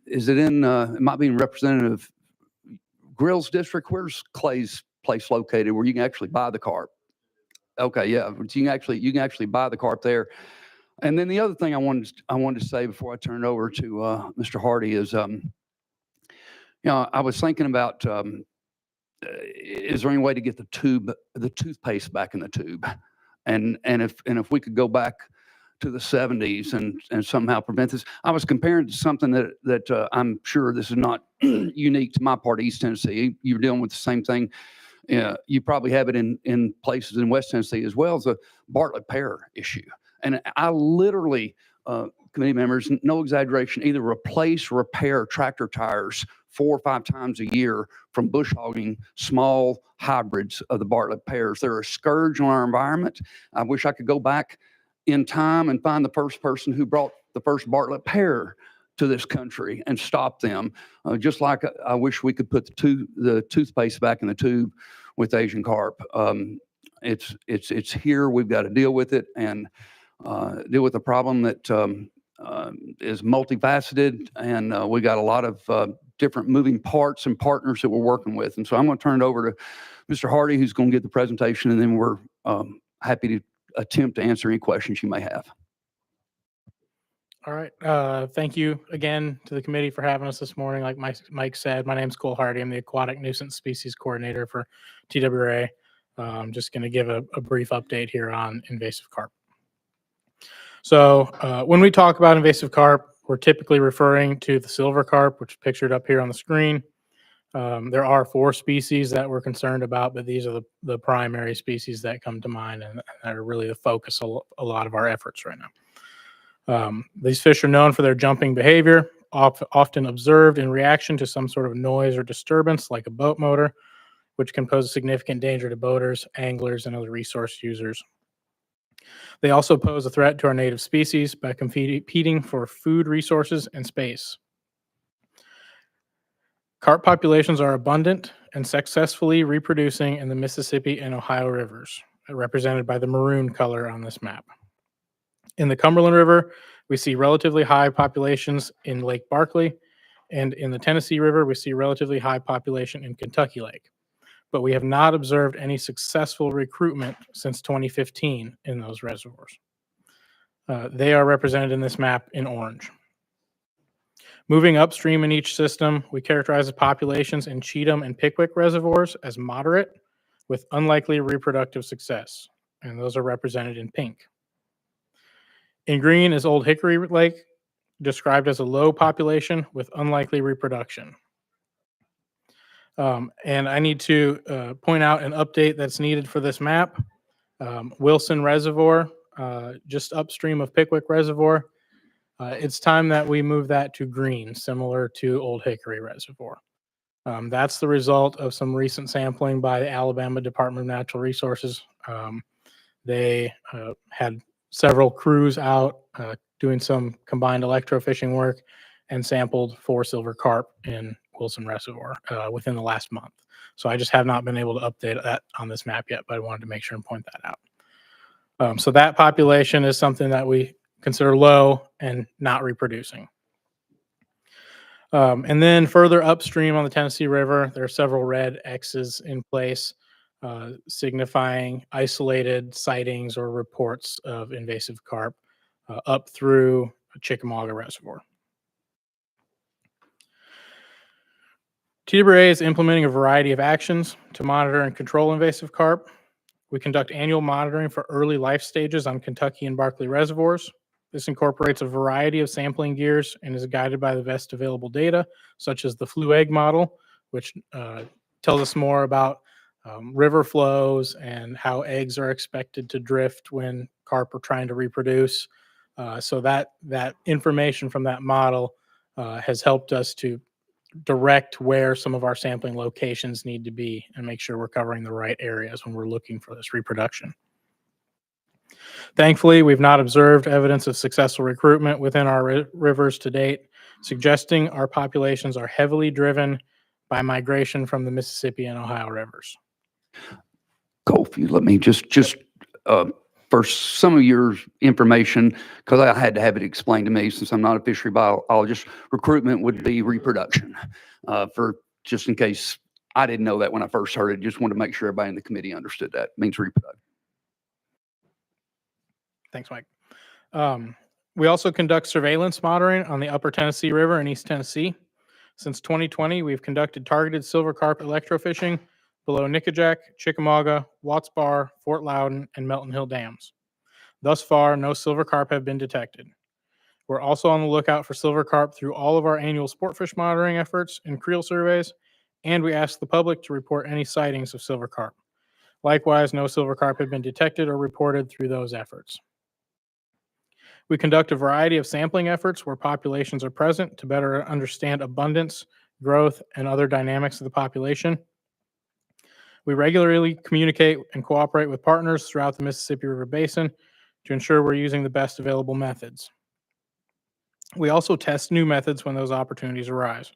is it in it might be in Representative Grills District? Where's Clay's place located where you can actually buy the carp? Okay, yeah, but you can actually buy the carp there. And then the other thing I wanted to say before I turn it over to Mr. Hardy is, I was thinking about is there any way to get the toothpaste back in the tube, and if we could go back to the 70s and somehow prevent this. I was comparing to something that I'm sure this is not unique to my part of East Tennessee. You're dealing with the same thing. You probably have it in places in West Tennessee as well as the Bartlett pear issue. And I literally, committee members, no exaggeration, either replace or repair tractor tires 4 or 5 times a year from bush hogging small hybrids of the Bartlett pears. They're a scourge on our environment. I wish I could go back in time and find the first person who brought the first Bartlett pear to this country and stop them. Just like I wish we could put the toothpaste back in the tube with Asian carp. It's here. We've got to deal with it and deal with a problem that is multifaceted, and we got a lot of different moving parts and partners that we're working with. And so I'm going to turn it over to Mr. Hardy, who's going to get the presentation, and then we're happy to attempt to answer any questions you may have. All right. Thank you again to the committee for having us this morning. Like Mike said, my name is Cole Hardy. I'm the Aquatic Nuisance Species Coordinator for TWRA. I'm just going to give a brief update here on invasive carp. So when we talk about invasive carp, we're typically referring to the silver carp, which is pictured up here on the screen. There are 4 species that we're concerned about, but these are the primary species that come to mind and that are really the focus of a lot of our efforts right now. These fish are known for their jumping behavior, often observed in reaction to some sort of noise or disturbance like a boat motor, which can pose a significant danger to boaters, anglers, and other resource users. They also pose a threat to our native species by competing for food resources and space. Carp populations are abundant and successfully reproducing in the Mississippi and Ohio rivers, represented by the maroon color on this map. In the Cumberland River, we see relatively high populations in Lake Barkley, and in the Tennessee River, we see relatively high population in Kentucky Lake. But we have not observed any successful recruitment since 2015 in those reservoirs. They are represented in this map in orange. Moving upstream in each system, we characterize the populations in Cheatham and Pickwick reservoirs as moderate with unlikely reproductive success, and those are represented in pink. In green is Old Hickory Lake, described as a low population with unlikely reproduction. And I need to point out an update that's needed for this map. Wilson Reservoir, just upstream of Pickwick Reservoir. It's time that we move that to green, similar to Old Hickory Reservoir. That's the result of some recent sampling by the Alabama Department of Natural Resources. They had several crews out doing some combined electrofishing work and sampled 4 silver carp in Wilson Reservoir within the last month. So I just have not been able to update that on this map yet, but I wanted to make sure and point that out. So that population is something that we consider low and not reproducing. And then further upstream on the Tennessee River, there are several red X's in place signifying isolated sightings or reports of invasive carp up through Chickamauga Reservoir. TWRA is implementing a variety of actions to monitor and control invasive carp. We conduct annual monitoring for early life stages on Kentucky and Barkley reservoirs. This incorporates a variety of sampling gears and is guided by the best available data, such as the flu egg model, which tells us more about river flows and how eggs are expected to drift when carp are trying to reproduce. So that information from that model has helped us to direct where some of our sampling locations need to be and make sure we're covering the right areas when we're looking for this reproduction. Thankfully, we've not observed evidence of successful recruitment within our rivers to date, suggesting our populations are heavily driven by migration from the Mississippi and Ohio rivers. Cole, if you let me for some of your information, because I had to have it explained to me since I'm not a fishery biologist, recruitment would be reproduction. For just in case I didn't know that when I first heard it, just wanted to make sure everybody in the committee understood that. It means reproduction. Thanks, Mike. We also conduct surveillance monitoring on the Upper Tennessee River in East Tennessee. Since 2020, we've conducted targeted silver carp electrofishing below Nickajack, Chickamauga, Watts Bar, Fort Loudon, and Melton Hill dams. Thus far, no silver carp have been detected. We're also on the lookout for silver carp through all of our annual sportfish monitoring efforts and creel surveys, and we ask the public to report any sightings of silver carp. Likewise, no silver carp have been detected or reported through those efforts. We conduct a variety of sampling efforts where populations are present to better understand abundance, growth, and other dynamics of the population. We regularly communicate and cooperate with partners throughout the Mississippi River Basin to ensure we're using the best available methods. We also test new methods when those opportunities arise.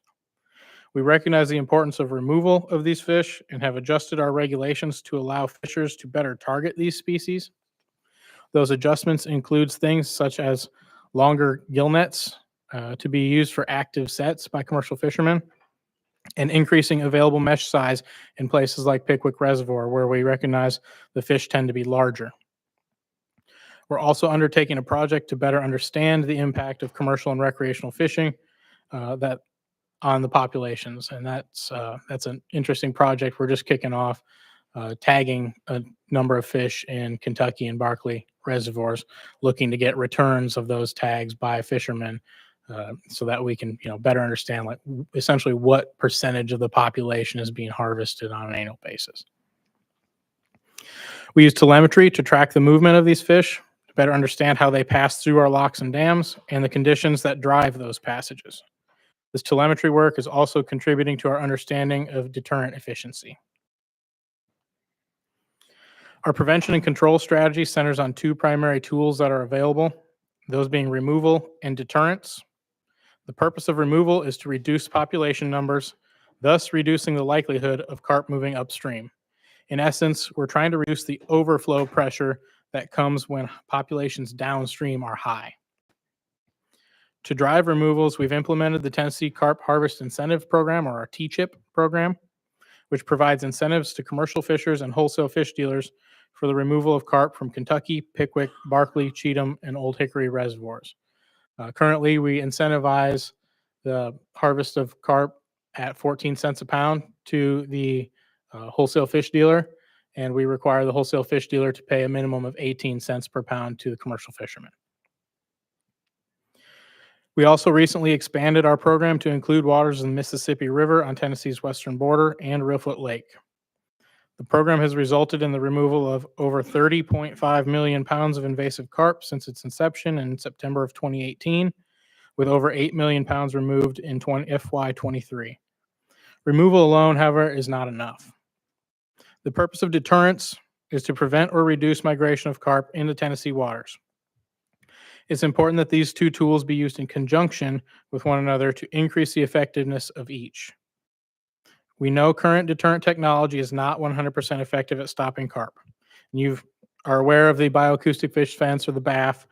We recognize the importance of removal of these fish and have adjusted our regulations to allow fishers to better target these species. Those adjustments includes things such as longer gill nets to be used for active sets by commercial fishermen, and increasing available mesh size in places like Pickwick Reservoir, where we recognize the fish tend to be larger. We're also undertaking a project to better understand the impact of commercial and recreational fishing that on the populations, and that's an interesting project. We're just kicking off, tagging a number of fish in Kentucky and Barkley reservoirs, looking to get returns of those tags by fishermen. So that we can, better understand essentially what percentage of the population is being harvested on an annual basis. We use telemetry to track the movement of these fish to better understand how they pass through our locks and dams and the conditions that drive those passages. This telemetry work is also contributing to our understanding of deterrent efficiency. Our prevention and control strategy centers on two primary tools that are available, those being removal and deterrence. The purpose of removal is to reduce population numbers, thus reducing the likelihood of carp moving upstream. In essence, we're trying to reduce the overflow pressure that comes when populations downstream are high. To drive removals, we've implemented the Tennessee Carp Harvest Incentive Program, or our TCHIP program, which provides incentives to commercial fishers and wholesale fish dealers for the removal of carp from Kentucky, Pickwick, Barkley, Cheatham, and Old Hickory reservoirs. Currently, we incentivize the harvest of carp at 14 cents a pound to the wholesale fish dealer, and we require the wholesale fish dealer to pay a minimum of 18 cents per pound to the commercial fisherman. We also recently expanded our program to include waters in the Mississippi River on Tennessee's western border and Reelfoot Lake. The program has resulted in the removal of over 30.5 million pounds of invasive carp since its inception in September of 2018, with over 8 million pounds removed in FY23. Removal alone, however, is not enough. The purpose of deterrence is to prevent or reduce migration of carp into Tennessee waters. It's important that these two tools be used in conjunction with one another to increase the effectiveness of each. We know current deterrent technology is not 100% effective at stopping carp. You are aware of the bioacoustic fish fence, or the BAF,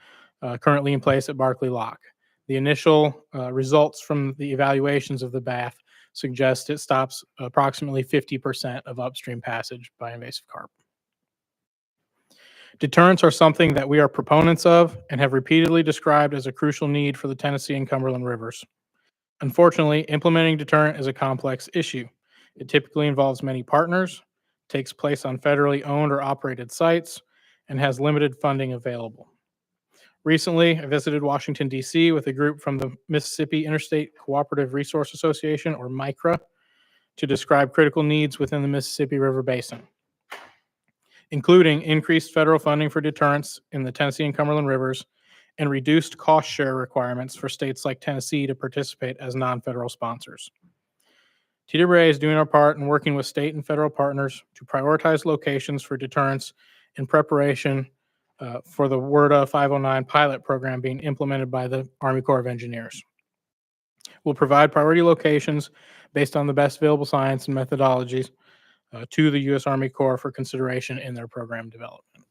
currently in place at Barkley Lock. The initial results from the evaluations of the BAF suggest it stops approximately 50% of upstream passage by invasive carp. Deterrents are something that we are proponents of and have repeatedly described as a crucial need for the Tennessee and Cumberland rivers. Unfortunately, implementing deterrent is a complex issue. It typically involves many partners, takes place on federally owned or operated sites, and has limited funding available. Recently, I visited Washington, D.C. with a group from the Mississippi Interstate Cooperative Resource Association, or MICRA, to describe critical needs within the Mississippi River Basin, including increased federal funding for deterrence in the Tennessee and Cumberland rivers and reduced cost share requirements for states like Tennessee to participate as non-federal sponsors. TWA is doing our part in working with state and federal partners to prioritize locations for deterrence in preparation for the WERDA 509 pilot program being implemented by the Army Corps of Engineers. We'll provide priority locations based on the best available science and methodologies to the U.S. Army Corps for consideration in their program development.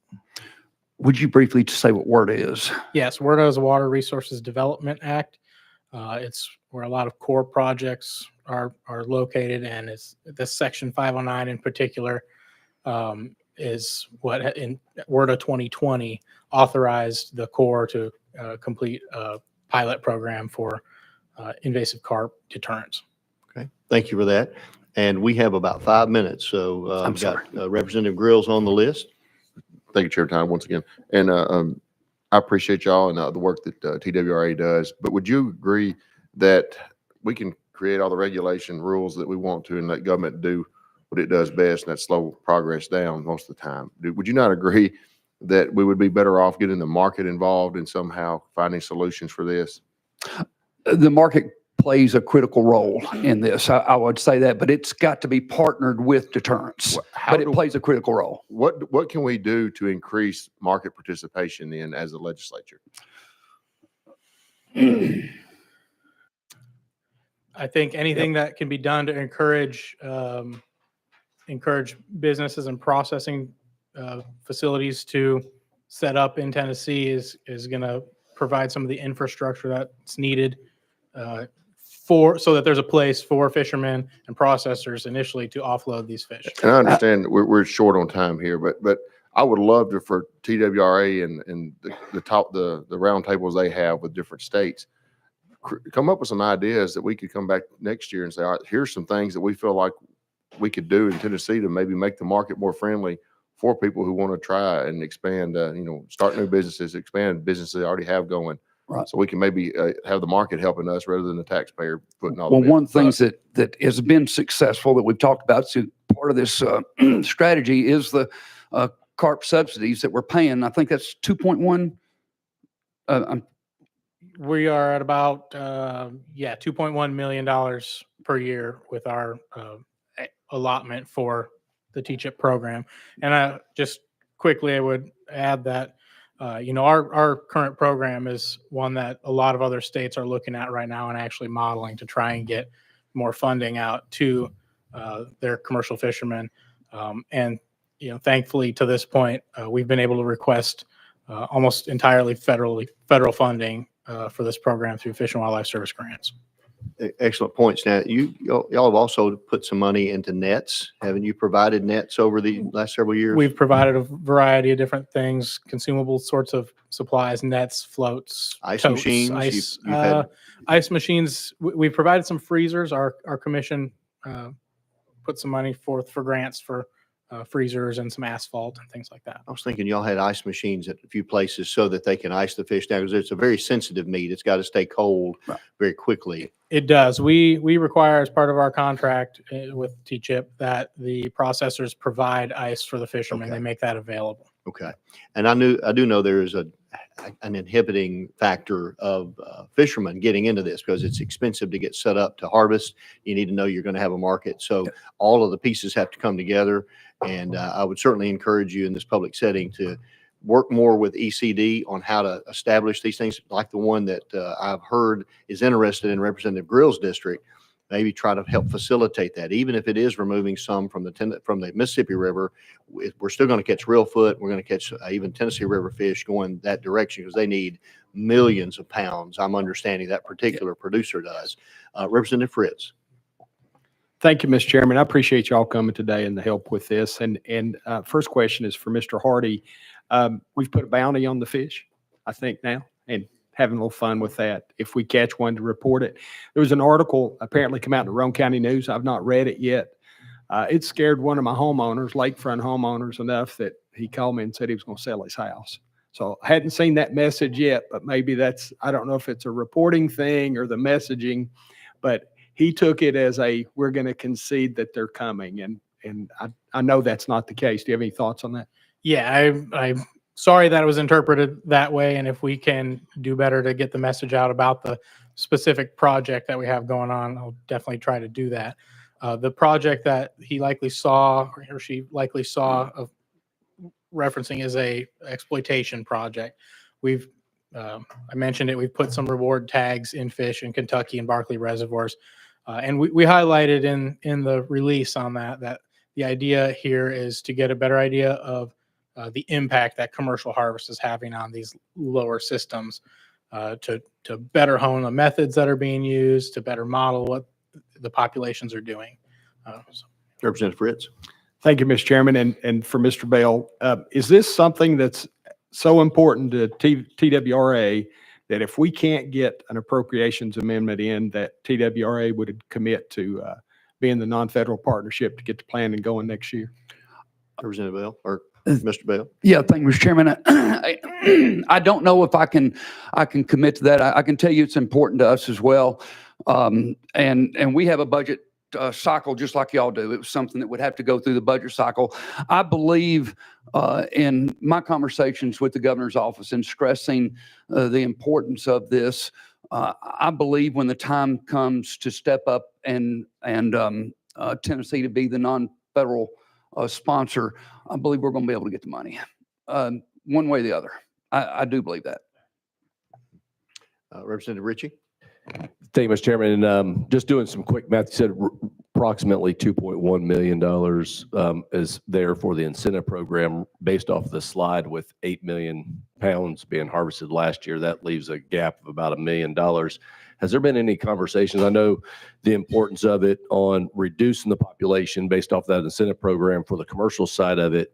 Would you briefly say what WERDA is? Yes, WERDA is a Water Resources Development Act. It's where a lot of core projects are located, and it's this Section 509 in particular is what in WERDA 2020 authorized the Corps to complete a pilot program for invasive carp deterrence. Okay, thank you for that. And we have about 5 minutes, so I'm I've got Representative Grills on the list. Thank you, Chair Time, once again. And I appreciate y'all and the work that TWRA does. But would you agree that we can create all the regulation rules that we want to and let government do what it does best, and that slow progress down most of the time? Would you not agree that we would be better off getting the market involved and somehow finding solutions for this? The market plays a critical role in this. I would say that, but it's got to be partnered with deterrence. But it plays a critical role. What can we do to increase market participation then as a legislature? I think anything that can be done to encourage businesses and processing facilities to set up in Tennessee is going to provide some of the infrastructure that's needed so that there's a place for fishermen and processors initially to offload these fish. And I understand we're short on time here, but I would love to, for TWRA and the round tables they have with different states, come up with some ideas that we could come back next year and say, all right, here's some things that we feel like we could do in Tennessee to maybe make the market more friendly for people who want to try and expand, start new businesses, expand businesses they already have going. Right. So we can maybe have the market helping us rather than the taxpayer putting all Well, the bill. one of the things that has been successful that we've talked about, so part of this strategy is the carp subsidies that we're paying. I think that's 2.1. We are at about $2.1 million per year with our allotment for the TCHIP program. And just quickly, I would add that our current program is one that a lot of other states are looking at right now and actually modeling to try and get more funding out to their commercial fishermen. And thankfully, to this point, we've been able to request almost entirely federal funding for this program through Fish and Wildlife Service grants. Excellent points. Now, y'all have also put some money into nets. Haven't you provided nets over the last several years? We've provided a variety of different things, consumable sorts of supplies, nets, floats, Ice totes, machines, ice, you've had- ice machines. We've provided some freezers. Our commission put some money forth for grants for freezers and some asphalt and things like that. I was thinking y'all had ice machines at a few places so that they can ice the fish down, because it's a very sensitive meat. It's got to stay cold very quickly. It does. We require as part of our contract with TCHIP that the processors provide ice for the fishermen. Okay. They make that available. Okay. And I do know there is an inhibiting factor of fishermen getting into this because it's expensive to get set up to harvest. You need to know you're going to have a market. So all of the pieces have to come together. And I would certainly encourage you in this public setting to work more with ECD on how to establish these things, like the one that I've heard is interested in Representative Grill's district. Maybe try to help facilitate that, even if it is removing some from the Mississippi River. We're still going to catch reelfoot. We're going to catch even Tennessee River fish going that direction because they need millions of pounds. I'm understanding that particular producer does. Representative Fritz. Thank you, Mr. Chairman. I appreciate y'all coming today and the help with this. And first question is for Mr. Hardy. We've put a bounty on the fish, I think now, and having a little fun with that. If we catch one, to report it. There was an article apparently come out in the Roane County News. I've not read it yet. It scared one of my homeowners, lakefront homeowners, enough that he called me and said he was going to sell his house. So I hadn't seen that message yet, but maybe I don't know if it's a reporting thing or the messaging, but he took it as we're going to concede that they're coming. And I know that's not the case. Do you have any thoughts on that? Yeah, I'm sorry that it was interpreted that way, and if we can do better to get the message out about the specific project that we have going on, I'll definitely try to do that. The project that he likely saw, or she likely saw of referencing, is a exploitation project. I mentioned it, we've put some reward tags in fish in Kentucky and Barkley reservoirs. And we highlighted in the release on that the idea here is to get a better idea of the impact that commercial harvest is having on these lower systems, to better hone the methods that are being used, to better model what the populations are doing. Representative Fritz. Thank you, Mr. Chairman. And for Mr. Bell, is this something that's so important to TWRA that if we can't get an appropriations amendment in, that TWRA would commit to being the non-federal partnership to get the planning going next year? Representative Bell or Mr. Bell. Yeah, thank you, Mr. Chairman. I don't know if I can commit to that. I can tell you it's important to us as well. And we have a budget cycle just like y'all do. It was something that would have to go through the budget cycle. I believe in my conversations with the governor's office and stressing the importance of this. I believe when the time comes to step up and Tennessee to be the non-federal sponsor, I believe we're going to be able to get the money one way or the other. I do believe that. Representative Ritchie. Thank you, Mr. Chairman. And just doing some quick math, you said approximately $2.1 million is there for the incentive program based off the slide with 8 million pounds being harvested last year. That leaves a gap of about $1 million. Has there been any conversations? I know the importance of it on reducing the population based off that incentive program for the commercial side of it,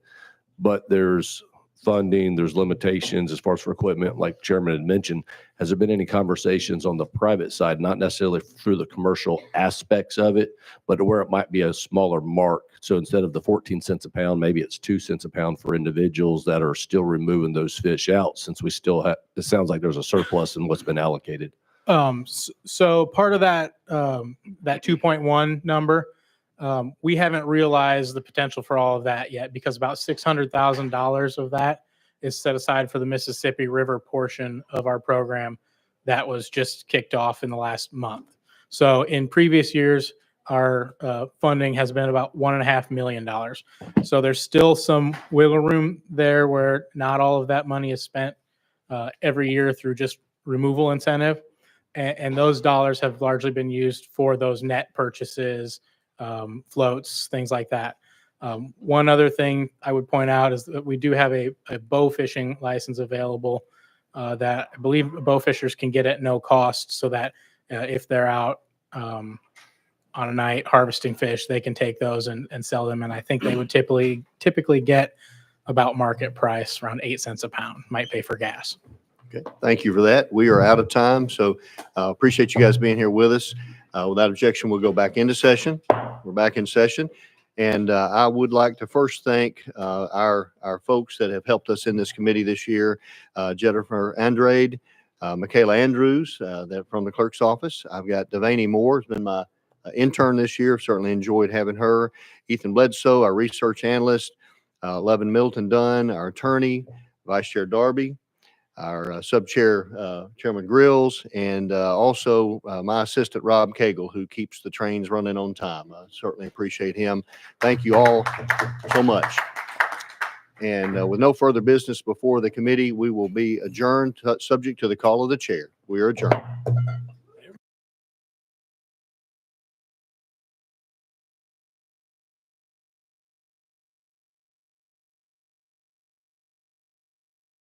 but there's funding, there's limitations as far as for equipment, like Chairman had mentioned. Has there been any conversations on the private side, not necessarily through the commercial aspects of it, but where it might be a smaller mark? So instead of the 14 cents a pound, maybe it's 2 cents a pound for individuals that are still removing those fish out, since we still have, it sounds like there's a surplus in what's been allocated. So part of that 2.1 number, we haven't realized the potential for all of that yet, because about $600,000 of that is set aside for the Mississippi River portion of our program that was just kicked off in the last month. So in previous years, our funding has been about $1.5 million. So there's still some wiggle room there where not all of that money is spent every year through just removal incentive. And those dollars have largely been used for those net purchases, floats, things like that. One other thing I would point out is that we do have a bow fishing license available that I believe bow fishers can get at no cost, so that if they're out on a night harvesting fish, they can take those and sell them. And I think they would typically get about market price, around 8 cents a pound, might pay for gas. Okay, thank you for that. We are out of time, so appreciate you guys being here with us. Without objection, we'll go back into session. We're back in session. And I would like to first thank our folks that have helped us in this committee this year, Jennifer Andrade, Michaela Andrews, that from the clerk's office. I've got Devaney Moore, who's been my intern this year. Certainly enjoyed having her. Ethan Bledsoe, our research analyst. Levin Milton Dunn, our attorney. Vice Chair Darby. Our sub-chair, Chairman Grills, and also my assistant, Rob Cagle, who keeps the trains running on time. I certainly appreciate him. Thank you all so much. And with no further business before the committee, we will be adjourned, subject to the call of the chair. We are adjourned.